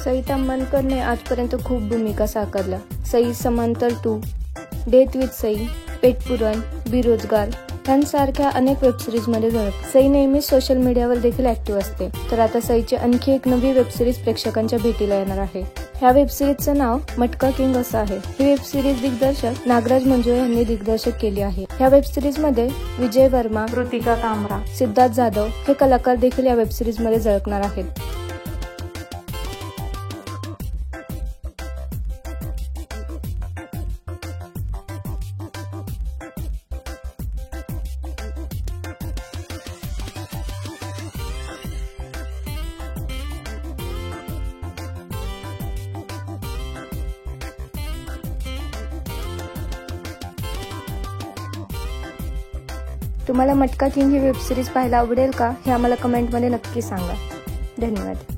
सई ताम्हणकरने आजपर्यंत खूप भूमिका साकारल्या. सई समांतर 2, डेथ विथ सई, पेटपुरण, बेरोजगार यांसारख्या अनेक वेबसिरीजमध्ये झळकते. सई नेहमीच सोशल मीडियावर देखील ऍक्टिव्ह असते. तर आता सईची आणखी एक नवी वेबसिरीज प्रेक्षकांच्या भेटीला येणार आहे. ह्या वेबसिरीजचं नाव मटका किंग असं आहे. ही वेबसिरीज दिग्दर्शक नागराज मंजुळे यांनी दिग्दर्शक केली आहे. ह्या वेबसिरीजमध्ये विजय वर्मा, कृतिका कामरा, सिद्धार्थ जाधव हे कलाकार देखील या वेबसिरीजमध्ये झळकणार आहेत. तुम्हाला मटका किंग ही वेबसिरीज पाहायला आवडेल का हे आम्हाला कमेंटमध्ये नक्की सांगा. धन्यवाद.